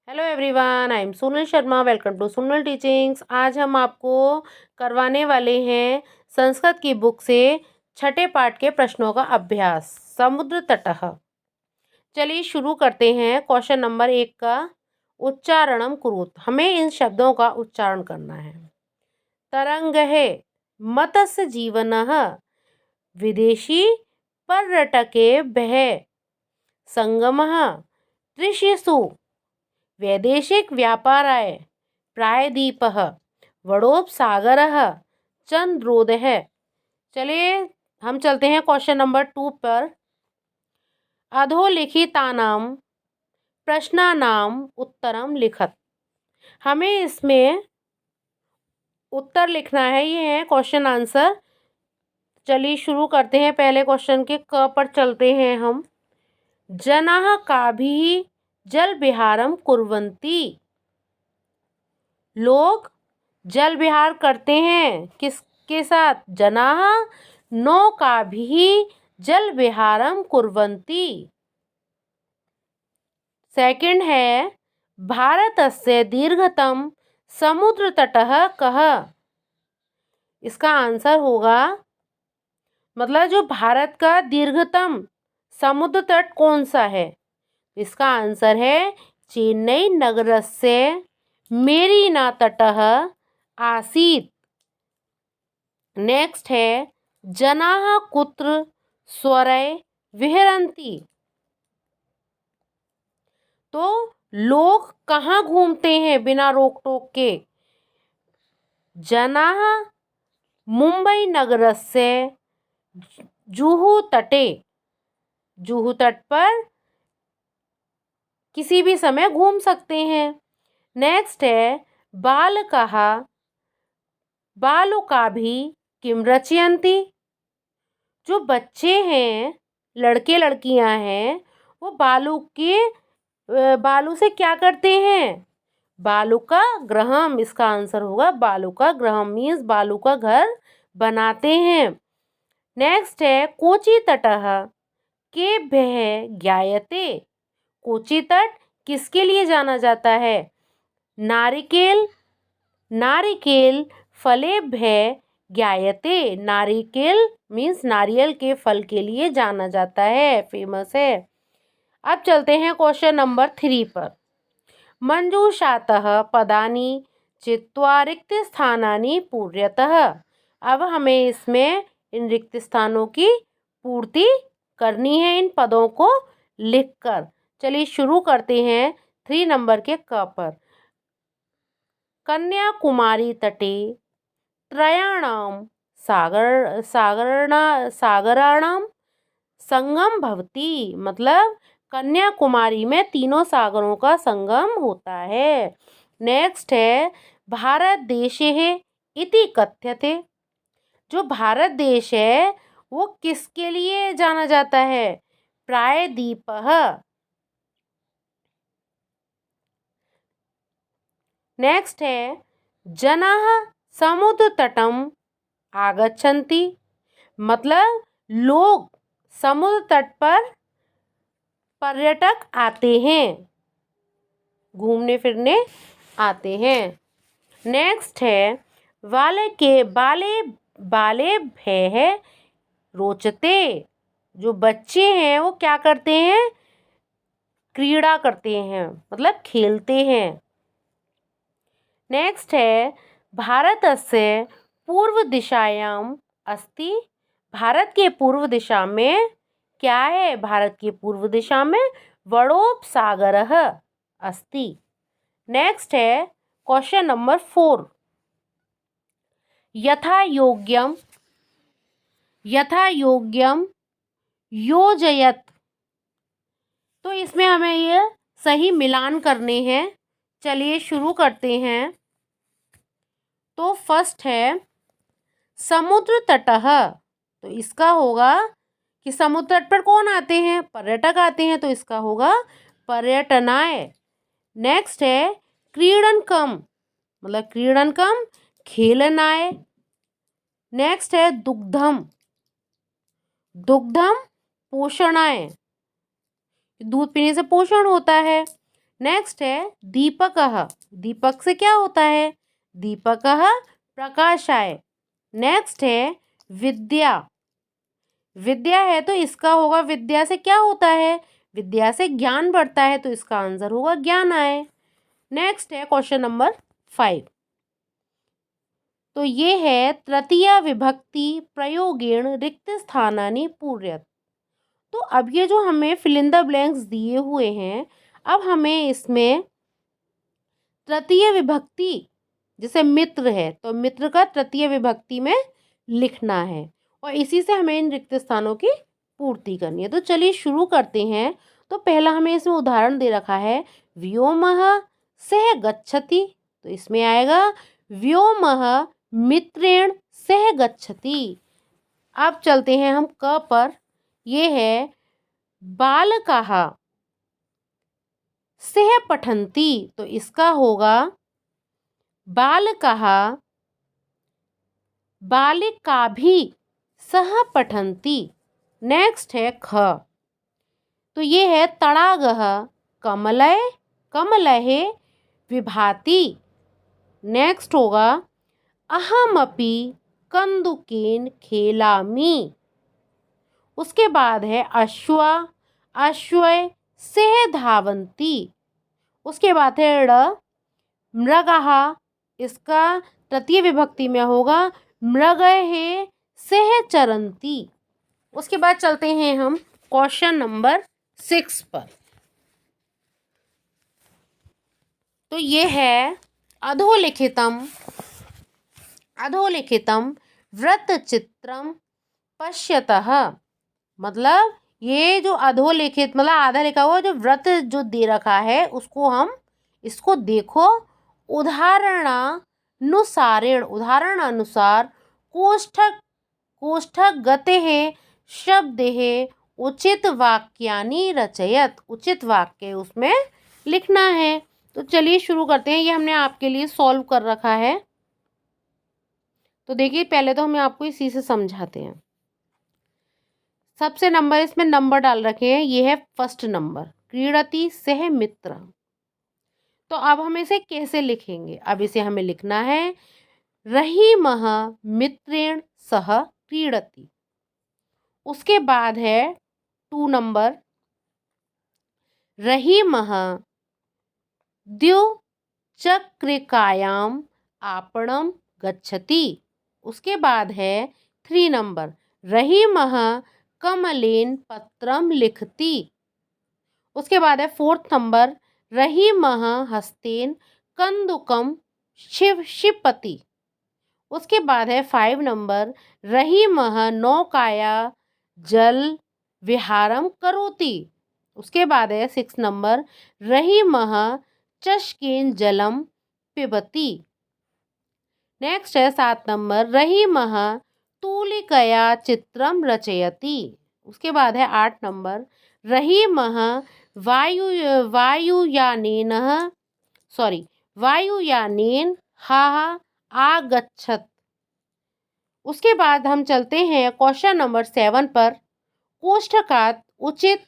Hello everyone, I am Sunil Sharma. Welcome to Sunil teachings. आज हम आपको करवाने वाले हैं संस्कृत की बुक से छठे पाठ के प्रश्नों का अभ्यास। समुद्र तटः। चलिए शुरू करते हैं। क्वेश्चन नंबर 1 का उच्चारणम कुरुत। हमें इन शब्दों का उच्चारण करना है। तरंग है, मत्स्य जीवनः, विदेशी पर्यटके बह, संगमः त्रिशिशु, वैदेशिक व्यापाराय, प्रायदीपः, वडोपसागरः, चंद्रोदयः। चलिए हम चलते हैं क्वेश्चन नंबर 2 पर। अधोलिखितानां प्रश्नानां उत्तरम लिखत। हमें इसमें उत्तर लिखना है। ये है क्वेश्चन आंसर। चलिए शुरू करते हैं। पहले क्वेश्चन के क पर चलते हैं हम। जनाः काभिः जल विहारम कुर्वन्ति। लोग जल विहार करते हैं किसके साथ? जनाः नौकाभिः जल विहारम कुर्वन्ति। सेकंड है भारतस्य दीर्घतम समुद्र तटः कः। इसका आंसर होगा, मतलब जो भारत का दीर्घतम समुद्र तट कौन सा है? इसका आंसर है चेन्नई नगरस्य मेरीना तटः आसीत्। नेक्स्ट है जनाः कुत्र स्वरै विहरन्ति। तो लोग कहाँ घूमते हैं बिना रोक टोक के? जनाः मुंबई नगरस्य जुहू तटे। जुहू तट पर किसी भी समय घूम सकते हैं। नेक्स्ट है बालकाः बालुकाभिः किम रचयन्ति। जो बच्चे हैं, लड़के लड़कियां हैं, वो बालू से क्या करते हैं? बालू का गृहम। इसका आंसर होगा बालू का गृहम, मीन्स बालू का घर बनाते हैं। नेक्स्ट है कोची तटः केभ्यः ज्ञायते। कोची तट किसके लिए जाना जाता है? नारिकेल फलेभ्यः ज्ञायते। नारिकेल मीन्स नारियल के फल के लिए जाना जाता है, फेमस है। अब चलते हैं क्वेश्चन नंबर 3 पर। मंजूषातः पदानि चित्वा रिक्त स्थानानि पूर्यतः। अब हमें इसमें इन रिक्त स्थानों की पूर्ति करनी है, इन पदों को लिखकर। चलिए शुरू करते हैं 3 नंबर के क पर। कन्याकुमारी तटे त्रयाणां सागराणां संगम भवति। मतलब कन्याकुमारी में तीनों सागरों का संगम होता है। नेक्स्ट है भारत देशः इति कथ्यते। जो भारत देश है वो किसके लिए जाना जाता है? प्रायद्वीपः। नेक्स्ट है जनाः समुद्र तटम आगच्छन्ति। मतलब लोग समुद्र तट पर पर्यटक आते हैं, घूमने फिरने आते हैं। नेक्स्ट है बालेभ्यः रोचते। जो बच्चे हैं वो क्या करते हैं? क्रीड़ा करते हैं, मतलब खेलते हैं। नेक्स्ट है भारतस्य पूर्व दिशायाम अस्ति। भारत के पूर्व दिशा में क्या है? भारत की पूर्व दिशा में वडोपसागरः अस्ति। नेक्स्ट है क्वेश्चन नंबर 4। यथा योग्यम योजयत। तो इसमें हमें ये सही मिलान करने हैं। चलिए शुरू करते हैं। तो फर्स्ट है समुद्र तटः। तो इसका होगा कि समुद्र तट पर कौन आते हैं? पर्यटक आते हैं, तो इसका होगा पर्यटनाय। नेक्स्ट है क्रीडनकम, मतलब क्रीडनकम खेलनाय। नेक्स्ट है दुग्धम पोषणाय। दूध पीने से पोषण होता है। नेक्स्ट है दीपकः, दीपक से क्या होता है, दीपकः प्रकाशाय। नेक्स्ट है विद्या, विद्या है तो इसका होगा विद्या से क्या होता है, विद्या से ज्ञान बढ़ता है, तो इसका आंसर होगा ज्ञानाय। नेक्स्ट है क्वेश्चन नंबर 5। तो ये है तृतीया विभक्ति प्रयोगेण रिक्त स्थानानि पूर्यत। तो अब ये जो हमें फिल इन द ब्लैंक्स दिए हुए हैं, अब हमें इसमें तृतीय विभक्ति, जैसे मित्र है तो मित्र का तृतीय विभक्ति में लिखना है और इसी से हमें इन रिक्त स्थानों की पूर्ति करनी है। तो चलिए शुरू करते हैं। तो पहला हमें इसमें उदाहरण दे रखा है व्योमः सह गच्छति, तो इसमें आएगा व्योमः मित्रेण सह गच्छति। अब चलते हैं हम क पर, ये है बालकाः सह पठन्ति, तो इसका होगा बालकाः बालिकाभिः सह पठन्ति। नेक्स्ट है ख, तो ये है तडागः कमलय कमलः विभाति। नेक्स्ट होगा अहमपि कंदुकेन खेलामि। उसके बाद है अश्व अश्वय सह धावन्ति। उसके बाद है ड़ मृगः, इसका तृतीय विभक्ति में होगा मृगः सह चरन्ति। उसके बाद चलते हैं हम क्वेश्चन नंबर 6 पर। तो ये है अधोलिखितम वृत्तचित्रम पश्यतः। मतलब ये जो अधोलिखित मतलब आधा लिखा हुआ जो वृत्त जो दे रखा है उसको हम इसको देखो, उदाहरणानुसार कोष्ठक गतेः शब्देः उचित वाक्यानि रचयत। उचित वाक्य उसमें लिखना है। तो चलिए शुरू करते हैं। ये हमने आपके लिए सॉल्व कर रखा है। तो देखिए पहले तो हम आपको इसी से समझाते हैं। सबसे नंबर इसमें नंबर डाल रखे हैं, ये है फर्स्ट नंबर क्रीडति सह मित्र। तो अब हम इसे कैसे लिखेंगे, अब इसे हमें लिखना है रहीमः मित्रेण सह क्रीडति। उसके बाद है 2 नंबर रहीमः द्विचक्रिकायां आपणं गच्छति। उसके बाद है 3 नंबर रहीमः कमलेन पत्रम लिखति। उसके बाद है 4th नंबर रहीमः हस्तेन कंदुकम क्षिपति। उसके बाद है 5 नंबर रहीमः नौकाया जल विहारम करोति। उसके बाद है 6 नंबर रहीमः चषकेन जलम पिबति। नेक्स्ट है 7 नंबर रहीमः तूलिकया चित्रम रचयति। उसके बाद है 8 नंबर रहीमः वायुयानेन आगच्छत। उसके बाद हम चलते हैं क्वेश्चन नंबर 7 पर। कोष्ठकात् उचित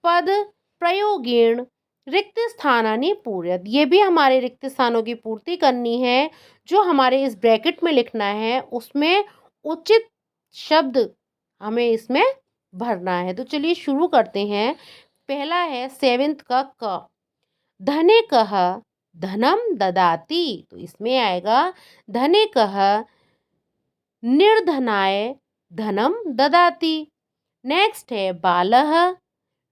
पद प्रयोगेण रिक्त स्थानानि पूर्यत। ये भी हमारे रिक्त स्थानों की पूर्ति करनी है। जो हमारे इस ब्रैकेट में लिखना है उसमें उचित शब्द हमें इसमें भरना है। तो चलिए शुरू करते हैं। पहला है 7th का क, धनिकः धनम ददाति। तो इसमें आएगा धनिकः निर्धनाय धनम ददाति। नेक्स्ट है बालः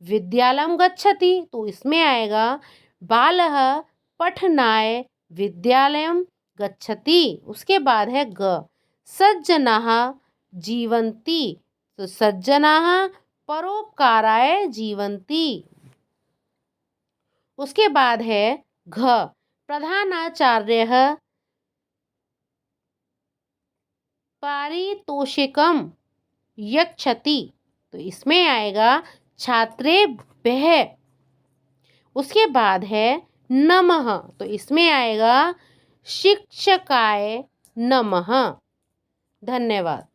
विद्यालयं गच्छति। तो इसमें आएगा बालः पठनाय विद्यालयं गच्छति। उसके बाद है ग, सज्जनाः जीवन्ति। तो सज्जनाः परोपकाराय जीवन्ति। उसके बाद है घ, प्रधानाचार्यः पारितोषिकम यच्छति। तो इसमें आएगा छात्रेभ्यः। उसके बाद है नमः। तो इसमें आएगा शिक्षकाय नमः। धन्यवाद।